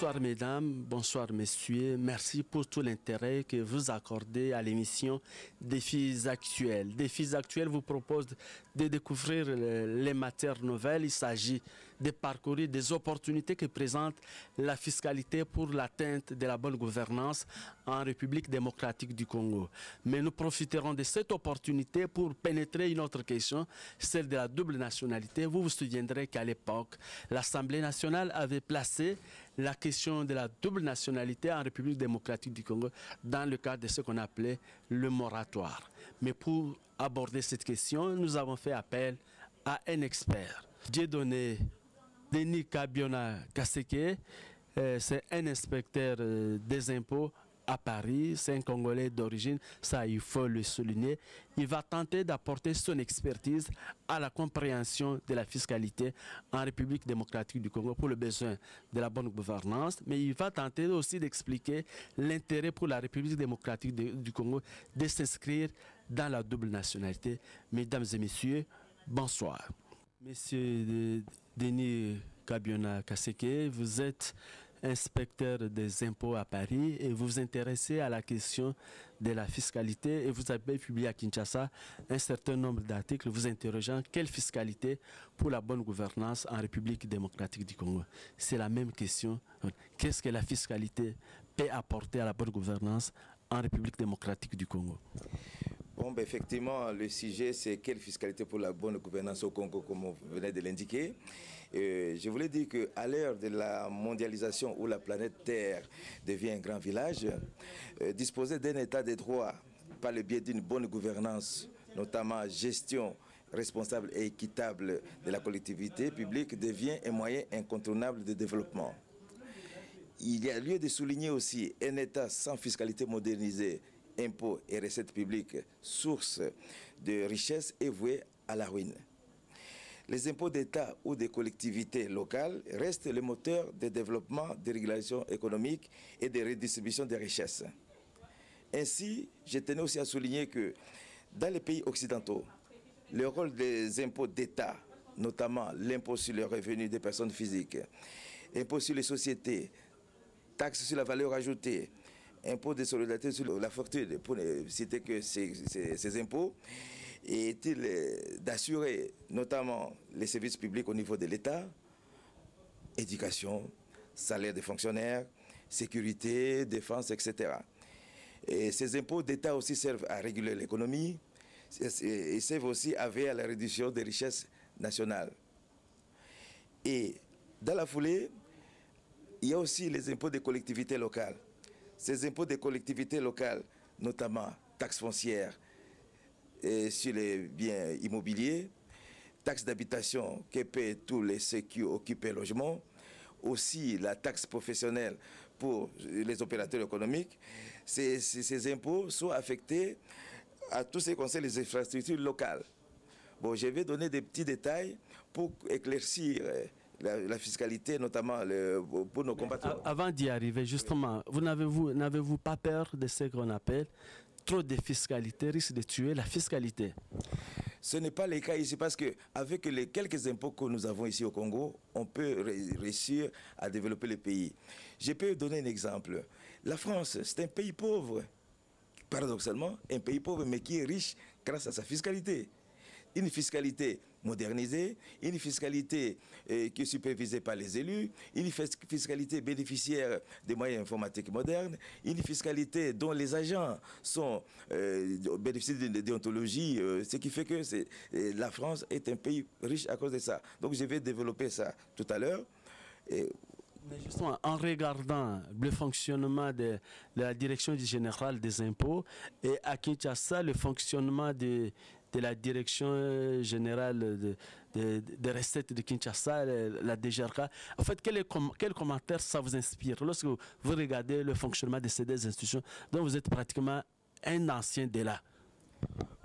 Bonsoir mesdames, bonsoir messieurs. Merci pour tout l'intérêt que vous accordez à l'émission Défis actuels. Défis actuels vous propose de découvrir les matières nouvelles. Il s'agit de parcourir des opportunités que présente la fiscalité pour l'atteinte de la bonne gouvernance en République démocratique du Congo. Mais nous profiterons de cette opportunité pour pénétrer une autre question, celle de la double nationalité. Vous vous souviendrez qu'à l'époque, l'Assemblée nationale avait placé la question de la double nationalité en République démocratique du Congo dans le cadre de ce qu'on appelait le moratoire. Mais pour aborder cette question, nous avons fait appel à un expert. Dieudonné Denis Kabiona Kaseke, c'est un inspecteur des impôts à Paris, c'est un Congolais d'origine, ça il faut le souligner. Il va tenter d'apporter son expertise à la compréhension de la fiscalité en République démocratique du Congo pour le besoin de la bonne gouvernance, mais il va tenter aussi d'expliquer l'intérêt pour la République démocratique du Congo de s'inscrire dans la double nationalité. Mesdames et messieurs, bonsoir. Monsieur Denis Kabiona Kaseke, vous êtes inspecteur des impôts à Paris et vous vous intéressez à la question de la fiscalité et vous avez publié à Kinshasa un certain nombre d'articles vous interrogeant quelle fiscalité pour la bonne gouvernance en République démocratique du Congo. C'est la même question. Qu'est-ce que la fiscalité peut apporter à la bonne gouvernance en République démocratique du Congo? Bon, ben effectivement, le sujet, c'est quelle fiscalité pour la bonne gouvernance au Congo, comme vous venez de l'indiquer. Je voulais dire qu'à l'heure de la mondialisation où la planète Terre devient un grand village, disposer d'un état de droit par le biais d'une bonne gouvernance, notamment gestion responsable et équitable de la collectivité publique, devient un moyen incontournable de développement. Il y a lieu de souligner aussi un État sans fiscalité modernisée, impôts et recettes publiques, source de richesse est vouée à la ruine. Les impôts d'État ou des collectivités locales restent le moteur de développement, de régulation économique et de redistribution des richesses. Ainsi, je tenais aussi à souligner que dans les pays occidentaux, le rôle des impôts d'État, notamment l'impôt sur les revenus des personnes physiques, impôt sur les sociétés, taxes sur la valeur ajoutée, impôt de solidarité sur la fortune, pour ne citer que ces impôts, est-il d'assurer notamment les services publics au niveau de l'État, éducation, salaire des fonctionnaires, sécurité, défense, etc. Et ces impôts d'État aussi servent à réguler l'économie et servent aussi à veiller à la réduction des richesses nationales. Et dans la foulée, il y a aussi les impôts des collectivités locales. Ces impôts des collectivités locales, notamment taxes foncières et sur les biens immobiliers, taxes d'habitation que paient tous ceux qui occupent un logement, aussi la taxe professionnelle pour les opérateurs économiques, ces impôts sont affectés à tous ce qui concerne les infrastructures locales. Bon, je vais donner des petits détails pour éclaircir la fiscalité, notamment pour nos compatriotes. Avant d'y arriver, justement, n'avez-vous pas peur de ce qu'on appelle trop de fiscalité risque de tuer la fiscalité? Ce n'est pas le cas ici parce qu'avec les quelques impôts que nous avons ici au Congo, on peut réussir à développer le pays. Je peux donner un exemple. La France, c'est un pays pauvre, paradoxalement, un pays pauvre, mais qui est riche grâce à sa fiscalité. Une fiscalité modernisée, une fiscalité qui est supervisée par les élus, une fiscalité bénéficiaire des moyens informatiques modernes, une fiscalité dont les agents bénéficient d'une déontologie, ce qui fait que la France est un pays riche à cause de ça. Donc je vais développer ça tout à l'heure. Mais justement, en regardant le fonctionnement de la direction générale des impôts et à Kinshasa, le fonctionnement de la direction générale des recettes de Kinshasa, la DGRK, en fait, quel commentaire ça vous inspire lorsque vous regardez le fonctionnement de ces deux institutions dont vous êtes pratiquement un ancien de là?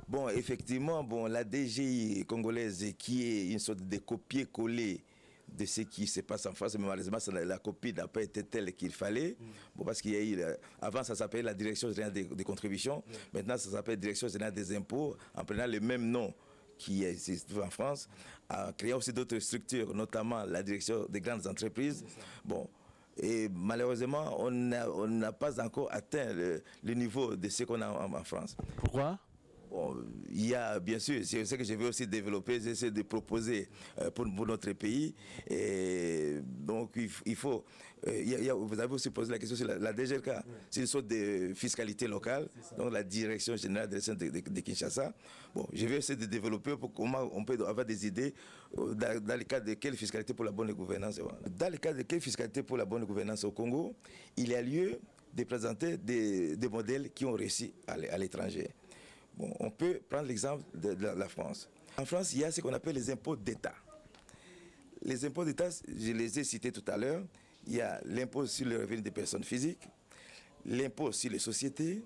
Bon, effectivement, bon, la DGI congolaise qui est une sorte de copier-coller de ce qui se passe en France, mais malheureusement la copie n'a pas été telle qu'il fallait. Bon, parce qu'il y a eu, avant ça s'appelait la Direction générale des contributions, maintenant ça s'appelle Direction générale des impôts, en prenant le même nom qui existe en France, en créant aussi d'autres structures, notamment la Direction des grandes entreprises. Bon, Et malheureusement, on n'a pas encore atteint le niveau de ce qu'on a en France. Pourquoi? Bon, il y a bien sûr, c'est ce que je veux aussi développer, j'essaie de proposer pour notre pays. Et donc il faut, vous avez aussi posé la question sur la DGRK, c'est une sorte de fiscalité locale, donc la Direction Générale de Kinshasa. Bon, je vais essayer de développer pour comment on peut avoir des idées dans le cadre de quelle fiscalité pour la bonne gouvernance. Dans le cadre de quelle fiscalité pour la bonne gouvernance au Congo, il y a lieu de présenter des modèles qui ont réussi à l'étranger. Bon, on peut prendre l'exemple de la France. En France, il y a ce qu'on appelle les impôts d'État. Les impôts d'État, je les ai cités tout à l'heure. Il y a l'impôt sur le revenu des personnes physiques, l'impôt sur les sociétés,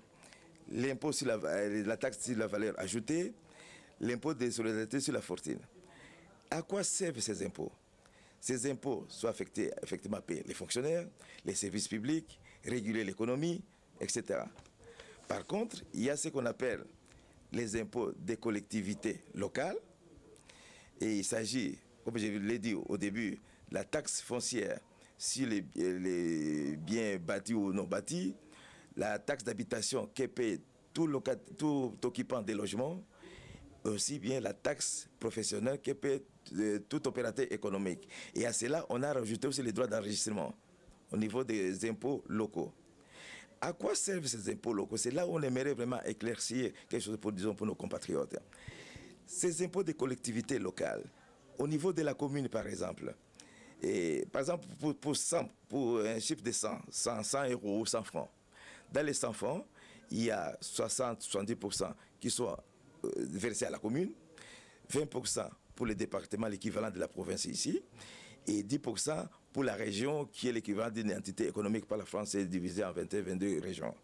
l'impôt sur la taxe sur la valeur ajoutée, l'impôt de solidarité sur la fortune. À quoi servent ces impôts? Ces impôts sont affectés, effectivement, à payer les fonctionnaires, les services publics, réguler l'économie, etc. Par contre, il y a ce qu'on appelle les impôts des collectivités locales. Et il s'agit, comme je l'ai dit au début, la taxe foncière sur les biens bâtis ou non bâtis, la taxe d'habitation qui paie tout occupant des logements, aussi bien la taxe professionnelle qui paie tout opérateur économique. Et à cela, on a rajouté aussi les droits d'enregistrement au niveau des impôts locaux. À quoi servent ces impôts locaux? C'est là où on aimerait vraiment éclaircir quelque chose pour, disons, pour nos compatriotes. Ces impôts des collectivités locales, au niveau de la commune par exemple, et, par exemple pour un chiffre de 100 euros ou 100 francs, dans les 100 francs, il y a 60-70% qui sont versés à la commune, 20% pour le département, l'équivalent de la province ici, et 10% pour la région qui est l'équivalent d'une entité économique par la France divisée en 21-22 régions.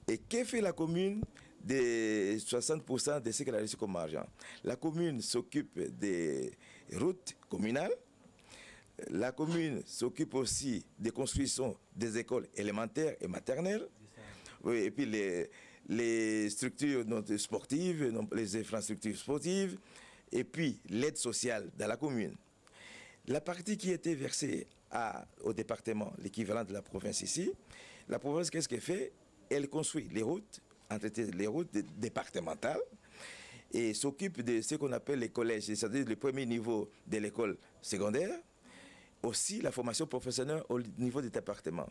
Et que fait la commune des 60% de ce qu'elle a reçu comme argent? La commune s'occupe des routes communales, la commune s'occupe aussi des constructions des écoles élémentaires et maternelles, oui, et puis les structures sportives, les infrastructures sportives, et puis l'aide sociale dans la commune. La partie qui était versée au département, l'équivalent de la province ici, la province, qu'est-ce qu'elle fait? Elle construit les routes, entretient les routes départementales et s'occupe de ce qu'on appelle les collèges, c'est-à-dire le premier niveau de l'école secondaire, aussi la formation professionnelle au niveau des départements.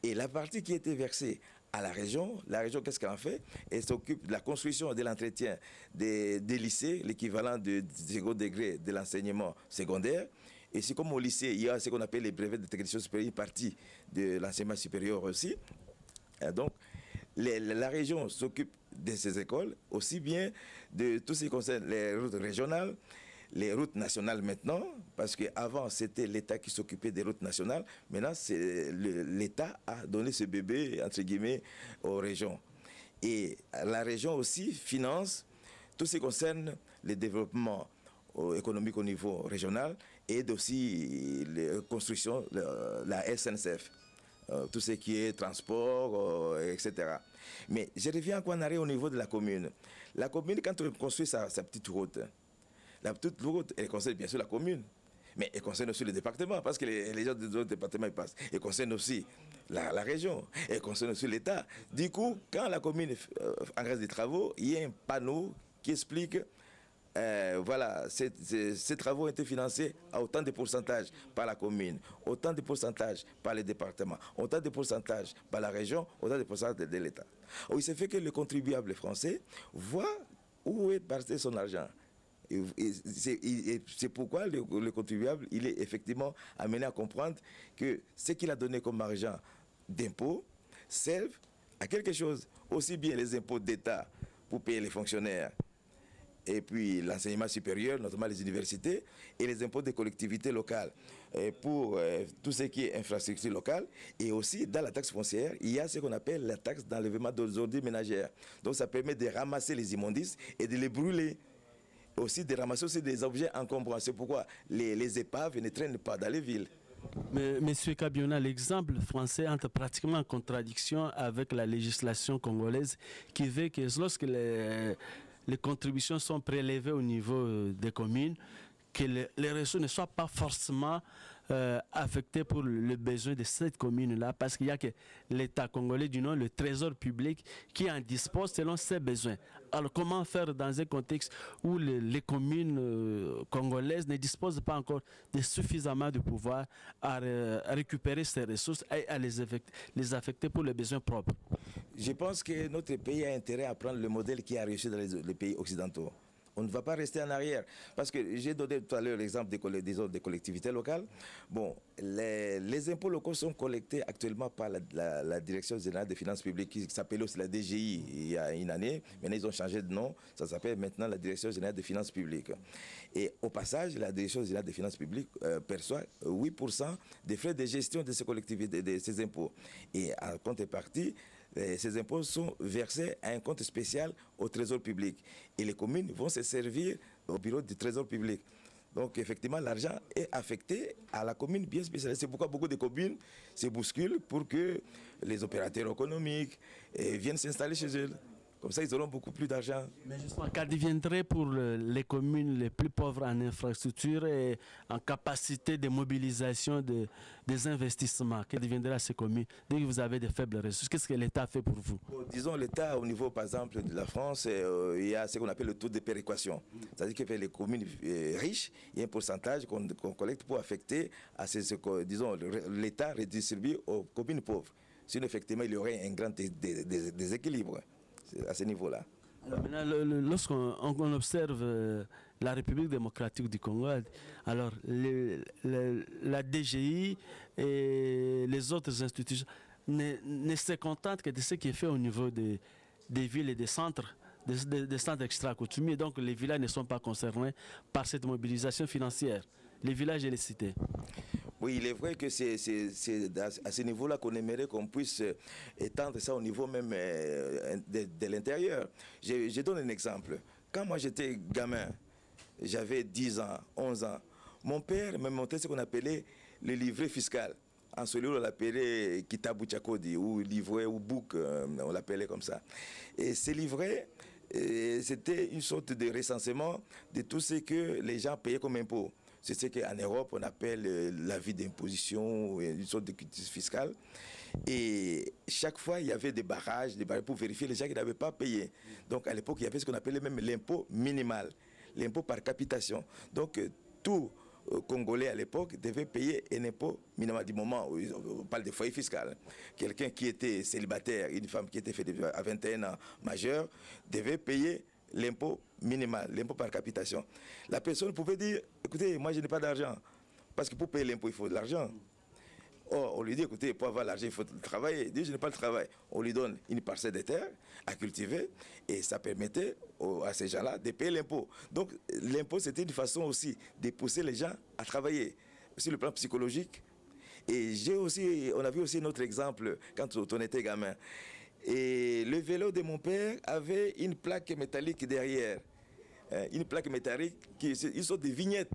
Et la partie qui était versée à la région qu'est-ce qu'elle en fait? Elle s'occupe de la construction et de l'entretien des lycées, l'équivalent du second degré de l'enseignement secondaire. Et c'est comme au lycée, il y a ce qu'on appelle les brevets de technicien supérieur, une partie de l'enseignement supérieur aussi. Et donc, la région s'occupe de ces écoles, aussi bien de tout ce qui concerne les routes régionales, les routes nationales maintenant, parce qu'avant c'était l'État qui s'occupait des routes nationales, maintenant l'État a donné ce bébé, entre guillemets, aux régions. Et la région aussi finance tout ce qui concerne le développement économique au niveau régional et aussi les constructions, la SNCF, tout ce qui est transport, etc. Mais je reviens encore en arrière au niveau de la commune. La commune, quand on construit sa petite route, la petite route, elle concerne bien sûr la commune, mais elle concerne aussi le département, parce que les gens des autres départements ils passent. Elle concerne aussi la région, elle concerne aussi l'État. Du coup, quand la commune engage des travaux, il y a un panneau qui explique voilà, ces travaux ont été financés à autant de pourcentages par la commune, autant de pourcentages par les départements, autant de pourcentages par la région, autant de pourcentages de l'État. Il se fait que le contribuable français voit où est passé son argent. C'est pourquoi le contribuable, il est effectivement amené à comprendre que ce qu'il a donné comme argent d'impôts servent à quelque chose. Aussi bien les impôts d'État pour payer les fonctionnaires, et puis l'enseignement supérieur, notamment les universités, et les impôts des collectivités locales pour tout ce qui est infrastructure locale. Et aussi, dans la taxe foncière, il y a ce qu'on appelle la taxe d'enlèvement des ordures ménagères. Donc ça permet de ramasser les immondices et de les brûler. Aussi de ramasser aussi des objets encombrants. C'est pourquoi les épaves ne traînent pas dans les villes. Mais Monsieur Kabiona, l'exemple français entre pratiquement en contradiction avec la législation congolaise qui veut que lorsque les contributions sont prélevées au niveau des communes, que les ressources ne soient pas forcément affectés pour le besoin de cette commune-là, parce qu'il n'y a que l'État congolais du Nord, le trésor public, qui en dispose selon ses besoins. Alors comment faire dans un contexte où les communes congolaises ne disposent pas encore de suffisamment de pouvoir à récupérer ces ressources et à les affecter pour les besoins propres? Je pense que notre pays a intérêt à prendre le modèle qui a réussi dans les pays occidentaux. On ne va pas rester en arrière. Parce que j'ai donné tout à l'heure l'exemple des collectivités locales. Bon, les impôts locaux sont collectés actuellement par la Direction générale des finances publiques, qui s'appelait aussi la DGI il y a une année. Maintenant, ils ont changé de nom. Ça s'appelle maintenant la Direction générale des finances publiques. Et au passage, la Direction générale des finances publiques perçoit 8% des frais de gestion de ces collectivités, de ces impôts. Et en contrepartie, ces impôts sont versés à un compte spécial au trésor public. Et les communes vont se servir au bureau du trésor public. Donc effectivement, l'argent est affecté à la commune bien spécialisée. C'est pourquoi beaucoup de communes se bousculent pour que les opérateurs économiques viennent s'installer chez eux. Comme ça, ils auront beaucoup plus d'argent. Mais justement, qu'adviendrait pour les communes les plus pauvres en infrastructure et en capacité de mobilisation des investissements? Qu'adviendrait à ces communes dès que vous avez de faibles ressources? Qu'est-ce que l'État fait pour vous? Bon, disons, l'État, au niveau, par exemple, de la France, il y a ce qu'on appelle le taux de péréquation. C'est-à-dire que les communes riches, il y a un pourcentage qu'on collecte pour affecter à ces, disons, l'État redistribue aux communes pauvres. Sinon, effectivement, il y aurait un grand déséquilibre à ce niveau-là. Lorsqu'on observe la République démocratique du Congo, alors la DGI et les autres institutions ne se contentent que de ce qui est fait au niveau des villes et des centres, des centres extra-coutumiers. Donc les villages ne sont pas concernés par cette mobilisation financière. Les villages et les cités. Oui, il est vrai que c'est à ce niveau-là qu'on aimerait qu'on puisse étendre ça au niveau même de l'intérieur. Je donne un exemple. Quand moi j'étais gamin, j'avais 10 ans, 11 ans, mon père me montrait ce qu'on appelait le livret fiscal. En celui-là, on l'appelait Kitabu Tchakodi, ou livret, ou book, on l'appelait comme ça. Et ces livrets, c'était une sorte de recensement de tout ce que les gens payaient comme impôts. C'est ce qu'en Europe, on appelle l'avis d'imposition, une sorte de culture fiscale. Et chaque fois, il y avait des barrages pour vérifier les gens qui n'avaient pas payé. Donc, à l'époque, il y avait ce qu'on appelait même l'impôt minimal, l'impôt par capitation. Donc, tout Congolais à l'époque devait payer un impôt minimal du moment où on parle de foyer fiscal. Quelqu'un qui était célibataire, une femme qui était à 21 ans majeure, devait payer l'impôt minimal, l'impôt par capitation. La personne pouvait dire, écoutez, moi je n'ai pas d'argent, parce que pour payer l'impôt, il faut de l'argent. Or, on lui dit, écoutez, pour avoir l'argent, il faut travailler. Il dit, je n'ai pas le travail. On lui donne une parcelle de terre à cultiver, et ça permettait à ces gens-là de payer l'impôt. Donc, l'impôt, c'était une façon aussi de pousser les gens à travailler, sur le plan psychologique. Et on a vu aussi un autre exemple quand on était gamin. Et le vélo de mon père avait une plaque métallique derrière. Une plaque métallique, ils sont des vignettes.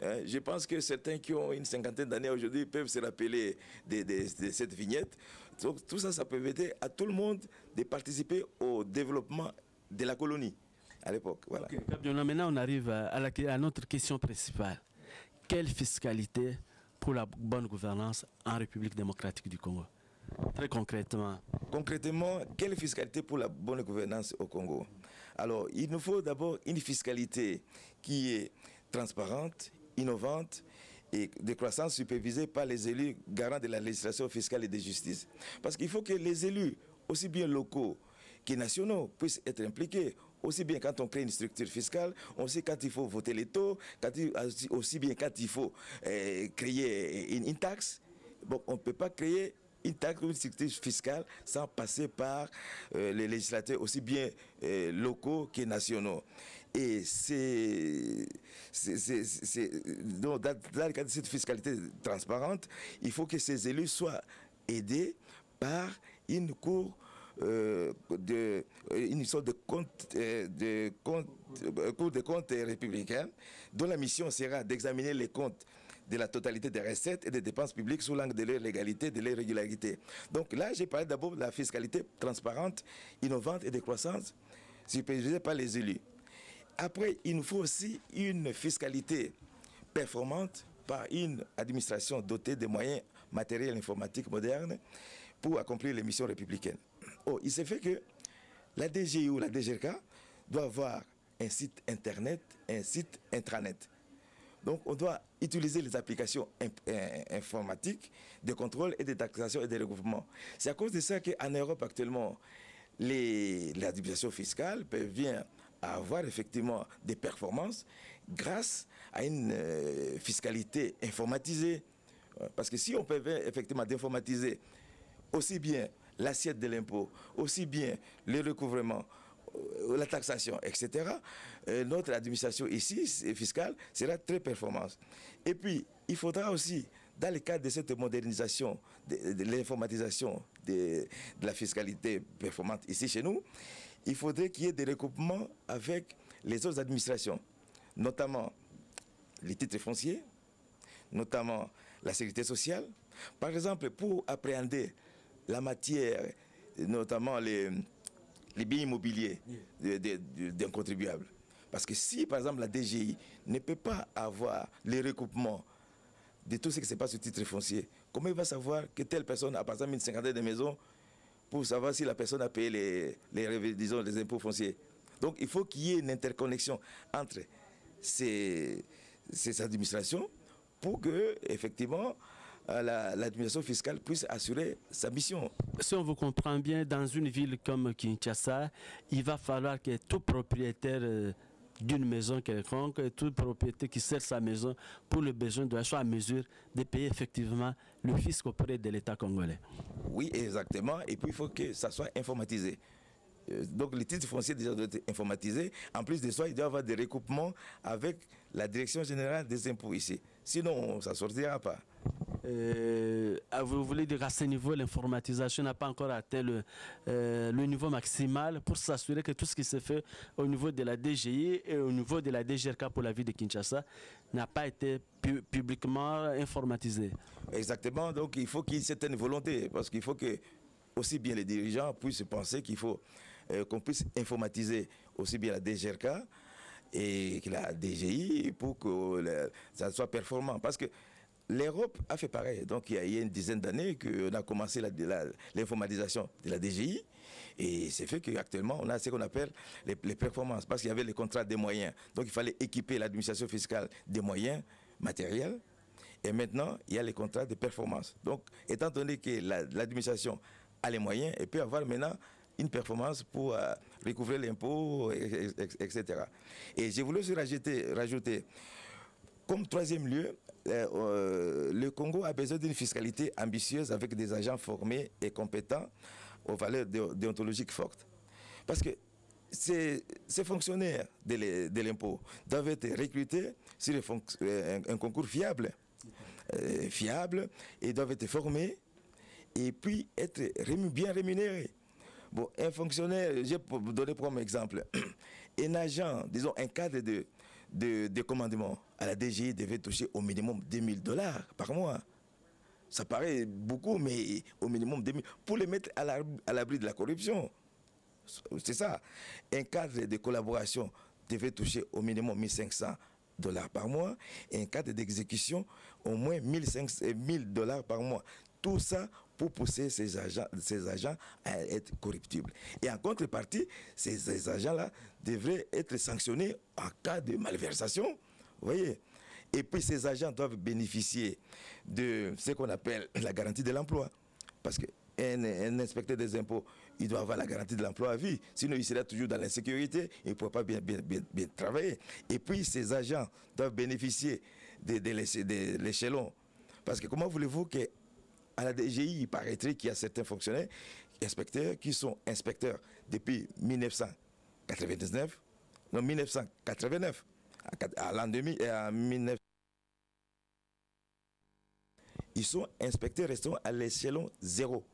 Je pense que certains qui ont une cinquantaine d'années aujourd'hui peuvent se rappeler de cette vignette. Donc tout ça, ça permettait à tout le monde de participer au développement de la colonie à l'époque. Voilà. Okay. Maintenant, on arrive à notre question principale. Quelle fiscalité pour la bonne gouvernance en République démocratique du Congo? Très concrètement. Concrètement, quelle fiscalité pour la bonne gouvernance au Congo? Alors, il nous faut d'abord une fiscalité qui est transparente, innovante et de croissance supervisée par les élus garants de la législation fiscale et de justice. Parce qu'il faut que les élus, aussi bien locaux que nationaux, puissent être impliqués. Aussi bien quand on crée une structure fiscale, on sait quand il faut voter les taux, aussi bien quand il faut créer une taxe. Bon, on ne peut pas créer une taxe ou une structure fiscale sans passer par les législateurs aussi bien locaux que nationaux. Et donc, dans le cadre de cette fiscalité transparente, il faut que ces élus soient aidés par une cour une sorte de cour de comptes républicaine dont la mission sera d'examiner les comptes de la totalité des recettes et des dépenses publiques sous l'angle de leur légalité, de leur régularité. Donc là, j'ai parlé d'abord de la fiscalité transparente, innovante et de croissance, supervisée par les élus. Après, il nous faut aussi une fiscalité performante, par une administration dotée de moyens matériels informatiques modernes pour accomplir les missions républicaines. Oh, il s'est fait que la DGI ou la DGRK doit avoir un site internet, un site intranet. Donc on doit utiliser les applications informatiques de contrôle et de taxation et de regroupement. C'est à cause de ça qu'en Europe actuellement, l'administration fiscale parvient à avoir effectivement des performances grâce à une fiscalité informatisée. Parce que si on peut effectivement d'informatiser aussi bien l'assiette de l'impôt, aussi bien le recouvrement, la taxation, etc., notre administration ici, fiscale, sera très performante. Et puis, il faudra aussi, dans le cadre de cette modernisation, de l'informatisation de la fiscalité performante ici chez nous, il faudrait qu'il y ait des recoupements avec les autres administrations, notamment les titres fonciers, notamment la sécurité sociale. Par exemple, pour appréhender la matière, notamment les biens immobiliers d'un contribuable. Parce que si, par exemple, la DGI ne peut pas avoir les recoupements de tout ce qui se passe sur titre foncier, comment il va savoir que telle personne a par exemple une cinquantaine de maisons pour savoir si la personne a payé les impôts fonciers? Donc il faut qu'il y ait une interconnexion entre ces administrations pour que, effectivement, l'administration fiscale puisse assurer sa mission. Si on vous comprend bien, dans une ville comme Kinshasa, il va falloir que tout propriétaire d'une maison quelconque, tout propriétaire qui sert sa maison pour le besoin doit soit à mesure de payer effectivement le fisc auprès de l'État congolais. Oui, exactement. Et puis il faut que ça soit informatisé. Donc les titres fonciers déjà doivent être informatisés. En plus de ça, il doit y avoir des recoupements avec la Direction générale des impôts ici. Sinon, ça ne sortira pas. Vous voulez dire qu'à ce niveau, l'informatisation n'a pas encore atteint le niveau maximal pour s'assurer que tout ce qui se fait au niveau de la DGI et au niveau de la DGRK pour la ville de Kinshasa n'a pas été publiquement informatisé. Exactement, donc il faut qu'il y ait une certaine volonté, parce qu'il faut que aussi bien les dirigeants puissent penser qu'il faut qu'on puisse informatiser aussi bien la DGRK et la DGI pour que ça soit performant. Parce que l'Europe a fait pareil. Donc il y a une dizaine d'années qu'on a commencé l'informatisation de la DGI. Et c'est fait qu'actuellement, on a ce qu'on appelle les performances. Parce qu'il y avait les contrats des moyens. Donc il fallait équiper l'administration fiscale des moyens matériels. Et maintenant, il y a les contrats de performance. Donc, étant donné que l'administration a les moyens, elle peut avoir maintenant une performance pour recouvrer l'impôt, etc. Et je voulais aussi rajouter comme troisième lieu, le Congo a besoin d'une fiscalité ambitieuse avec des agents formés et compétents aux valeurs déontologiques fortes. Parce que ces fonctionnaires de l'impôt doivent être recrutés sur un concours fiable et doivent être formés et puis être bien rémunérés. Bon, un fonctionnaire, j'ai donné pour exemple, un agent, disons un cadre de commandement à la DGI devait toucher au minimum $2000 par mois. Ça paraît beaucoup, mais au minimum 2000 pour les mettre à l'abri de la corruption. C'est ça. Un cadre de collaboration devait toucher au minimum $1500 par mois et un cadre d'exécution au moins $1000 par mois. Tout ça pour pousser ces agents à être corruptibles. Et en contrepartie, ces agents-là devraient être sanctionnés en cas de malversation. Vous voyez? Et puis ces agents doivent bénéficier de ce qu'on appelle la garantie de l'emploi. Parce qu'un inspecteur des impôts, il doit avoir la garantie de l'emploi à vie. Sinon, il sera toujours dans l'insécurité, il ne pourra pas bien travailler. Et puis ces agents doivent bénéficier de l'échelon. Parce que comment voulez-vous que à la DGI, il paraîtrait qu'il y a certains fonctionnaires, inspecteurs, qui sont inspecteurs depuis 1989, à l'an 2000 et à 1900. Ils sont inspecteurs restant à l'échelon 0.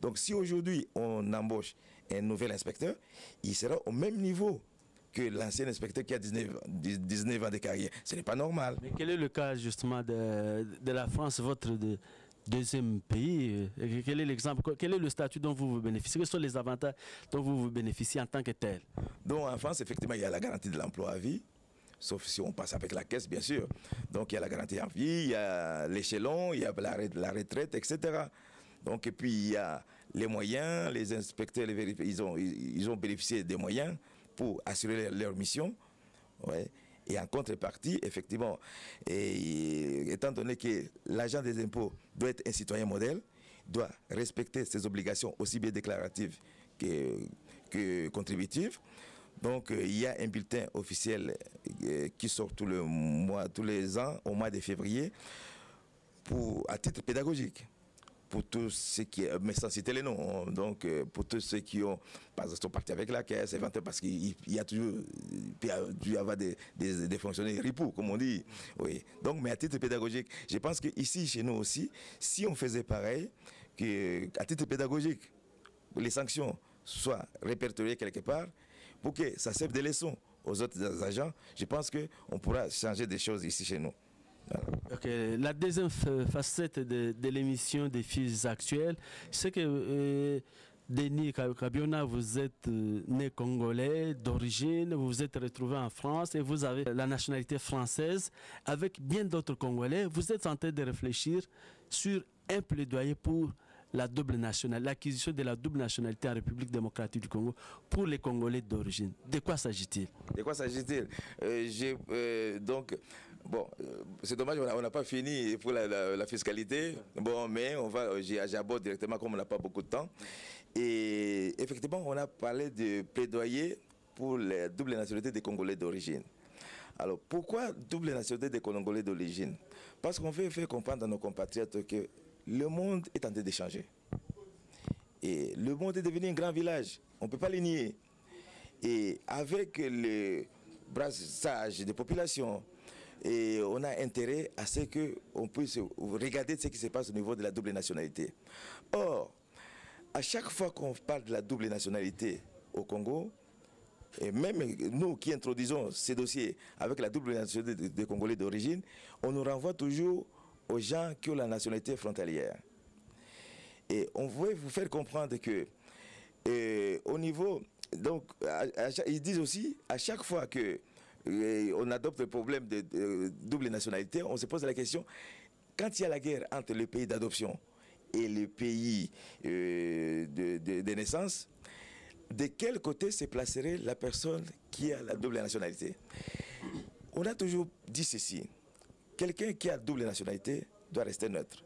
Donc si aujourd'hui on embauche un nouvel inspecteur, il sera au même niveau que l'ancien inspecteur qui a 19 ans de carrière. Ce n'est pas normal. Mais quel est le cas justement de la France, votre deuxième pays? Quel est l'exemple? Quel est le statut dont vous bénéficiez? Quels sont les avantages dont vous bénéficiez en tant que tel? Donc en France, effectivement, il y a la garantie de l'emploi à vie. sauf si on passe avec la caisse, bien sûr. Donc il y a la garantie en vie, il y a l'échelon, il y a la retraite, etc. Donc, et puis il y a les moyens, les inspecteurs, ils ont bénéficié des moyens pour assurer leur mission. Ouais. Et en contrepartie, effectivement, étant donné que l'agent des impôts doit être un citoyen modèle, doit respecter ses obligations aussi bien déclaratives que contributives. Donc, il y a un bulletin officiel qui sort tous les ans, au mois de février, à titre pédagogique. Pour tous ceux qui, mais sans citer les noms, donc pour tous ceux qui sont partis avec la caisse, éventuellement parce qu'il y a toujours, il y a dû avoir des fonctionnaires ripoux, comme on dit. Oui. Donc, mais à titre pédagogique, je pense qu'ici, chez nous aussi, si on faisait pareil, à titre pédagogique, les sanctions soient répertoriées quelque part, pour que ça serve de leçon aux autres agents, je pense qu'on pourra changer des choses ici chez nous. Voilà. Okay. La deuxième facette de l'émission Défis actuels, c'est que Denis Kabiona, vous êtes né congolais d'origine, vous vous êtes retrouvé en France et vous avez la nationalité française. Avec bien d'autres Congolais, vous êtes en train de réfléchir sur un plaidoyer pour la double nationalité, l'acquisition de la double nationalité en République démocratique du Congo pour les Congolais d'origine. De quoi s'agit-il? De quoi s'agit-il? Donc, bon, c'est dommage, on n'a pas fini pour la fiscalité. Bon, mais j'aborde directement comme on n'a pas beaucoup de temps. Et effectivement, on a parlé de plaidoyer pour la double nationalité des Congolais d'origine. Alors, pourquoi double nationalité des Congolais d'origine? Parce qu'on veut faire comprendre à nos compatriotes que le monde est en train de changer. Et le monde est devenu un grand village. On ne peut pas le nier. Et avec le brassage des populations, et on a intérêt à ce qu'on puisse regarder ce qui se passe au niveau de la double nationalité. Or, à chaque fois qu'on parle de la double nationalité au Congo, et même nous qui introduisons ces dossiers avec la double nationalité des Congolais d'origine, on nous renvoie toujours aux gens qui ont la nationalité frontalière. Et on veut vous faire comprendre que au niveau, donc ils disent aussi, à chaque fois que on adopte le problème de double nationalité, on se pose la question, quand il y a la guerre entre le pays d'adoption et le pays de naissance, de quel côté se placerait la personne qui a la double nationalité? On a toujours dit ceci. Quelqu'un qui a double nationalité doit rester neutre.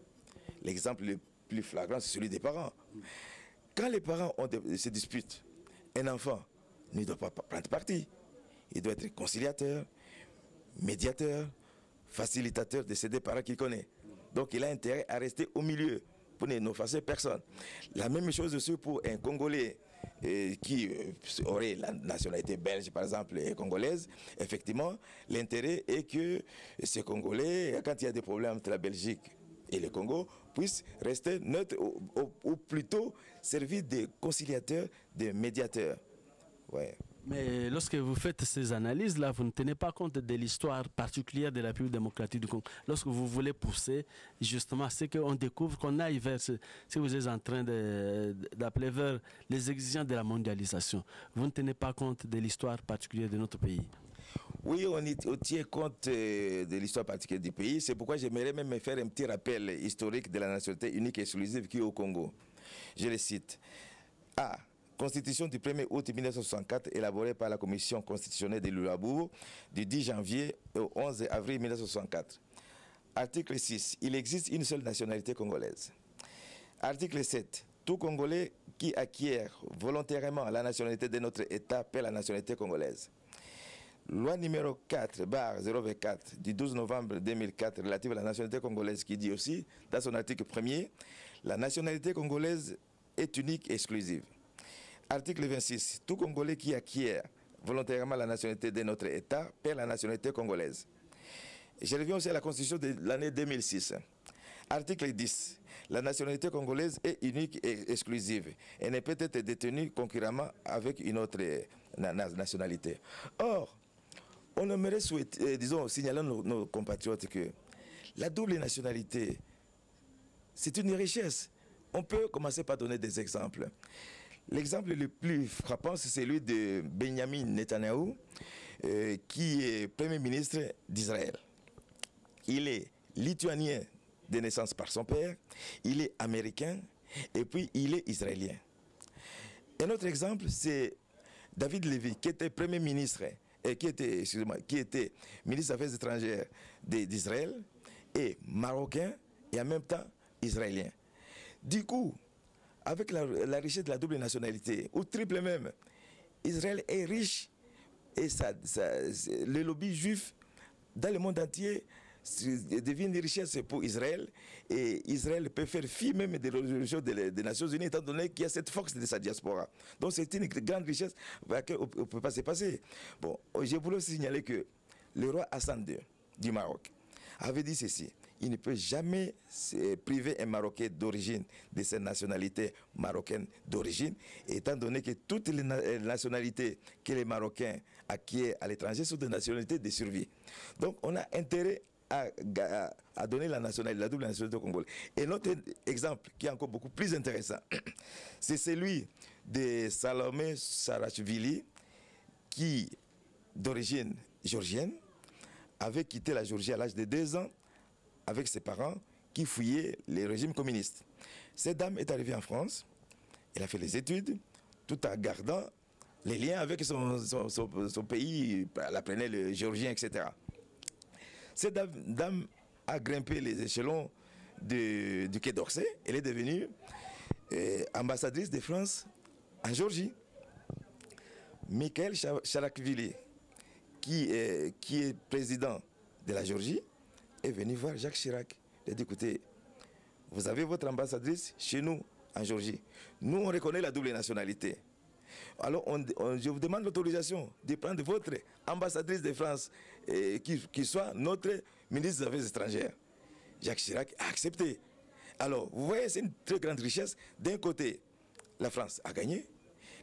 L'exemple le plus flagrant, c'est celui des parents. Quand les parents se disputent, un enfant ne doit pas prendre parti. Il doit être conciliateur, médiateur, facilitateur de ces deux parents qu'il connaît. Donc il a intérêt à rester au milieu pour n'offenser personne. La même chose aussi pour un Congolais qui aurait la nationalité belge, par exemple, et congolaise. Effectivement, l'intérêt est que ces Congolais, quand il y a des problèmes entre la Belgique et le Congo, puissent rester neutres ou plutôt servir de conciliateurs, de médiateurs. Ouais. Mais lorsque vous faites ces analyses-là, vous ne tenez pas compte de l'histoire particulière de la République démocratique du Congo. Lorsque vous voulez pousser, justement, c'est qu'on découvre qu'on aille vers ce que vous êtes en train d'appeler vers les exigences de la mondialisation. Vous ne tenez pas compte de l'histoire particulière de notre pays. Oui, on tient compte de l'histoire particulière du pays. C'est pourquoi j'aimerais même faire un petit rappel historique de la nationalité unique et exclusive qui est au Congo. Je le cite. A. Constitution du 1er août 1964 élaborée par la Commission constitutionnelle de Luabourg du 10 janvier au 11 avril 1964. Article 6. Il existe une seule nationalité congolaise. Article 7. Tout Congolais qui acquiert volontairement la nationalité de notre État perd la nationalité congolaise. Loi numéro 4/024 du 12 novembre 2004 relative à la nationalité congolaise qui dit aussi, dans son article 1er, la nationalité congolaise est unique et exclusive. Article 26. Tout Congolais qui acquiert volontairement la nationalité de notre État perd la nationalité congolaise. Je reviens aussi à la Constitution de l'année 2006. Article 10. La nationalité congolaise est unique et exclusive et ne peut être détenue concurremment avec une autre nationalité. Or, on aimerait signaler nos compatriotes que la double nationalité, c'est une richesse. On peut commencer par donner des exemples. L'exemple le plus frappant, c'est celui de Benjamin Netanyahou, qui est Premier ministre d'Israël. Il est lituanien de naissance par son père, il est américain et puis il est israélien. Un autre exemple, c'est David Levy, qui était Premier ministre, qui était ministre des Affaires étrangères d'Israël, et marocain et en même temps israélien. Du coup, avec la richesse de la double nationalité, ou triple même, Israël est riche et le lobby juif dans le monde entier devient une richesse pour Israël, et Israël peut faire fi même des résolutions des Nations Unies étant donné qu'il y a cette force de sa diaspora. Donc c'est une grande richesse à laquelle on ne peut pas se passer. Bon, je voulais aussi signaler que le roi Hassan II du Maroc avait dit ceci: il ne peut jamais priver un Marocain d'origine de sa nationalité marocaine d'origine, étant donné que toutes les nationalités que les Marocains acquièrent à l'étranger sont des nationalités de survie. Donc on a intérêt à donner la double nationalité au Congolais. Et notre exemple, qui est encore beaucoup plus intéressant, c'est celui de Salomé Sarachvili, qui, d'origine géorgienne, avait quitté la Géorgie à l'âge de 2 ans avec ses parents qui fouillaient les régimes communistes. Cette dame est arrivée en France, elle a fait les études, tout en gardant les liens avec son pays, elle apprenait le géorgien, etc. Cette dame a grimpé les échelons du Quai d'Orsay. Elle est devenue ambassadrice de France en Géorgie. Mikhail Saakashvili, qui est président de la Géorgie, est venu voir Jacques Chirac. Il a dit: écoutez, vous avez votre ambassadrice chez nous en Géorgie. Nous, on reconnaît la double nationalité. Alors, je vous demande l'autorisation de prendre votre ambassadrice de France, qui soit notre ministre des Affaires étrangères. Jacques Chirac a accepté. Alors, vous voyez, c'est une très grande richesse. D'un côté, la France a gagné,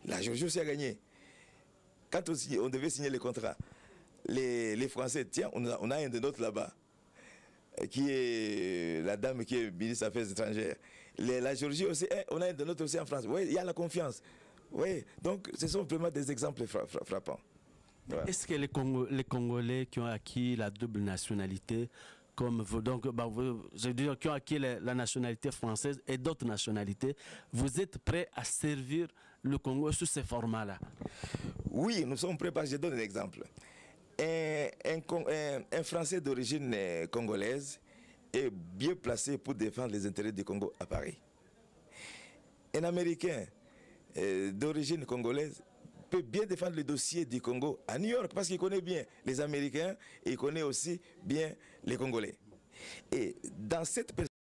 la Géorgie aussi a gagné. Quand on devait signer les contrats, les Français, tiens, on a un de nôtres là-bas, qui est la dame qui est ministre des Affaires étrangères. La Géorgie aussi, on a un de nôtres aussi en France. Vous voyez, il y a la confiance. Oui, donc ce sont vraiment des exemples frappants. Ouais. Est-ce que les Congolais qui ont acquis la double nationalité, comme vous, donc, je veux dire, qui ont acquis la nationalité française et d'autres nationalités, vous êtes prêts à servir le Congo sous ces formats-là? Oui, nous sommes prêts. Je donne un exemple. Un Français d'origine congolaise est bien placé pour défendre les intérêts du Congo à Paris. Un Américain d'origine congolaise peut bien défendre le dossier du Congo à New York parce qu'il connaît bien les Américains et il connaît aussi bien les Congolais. Et dans cette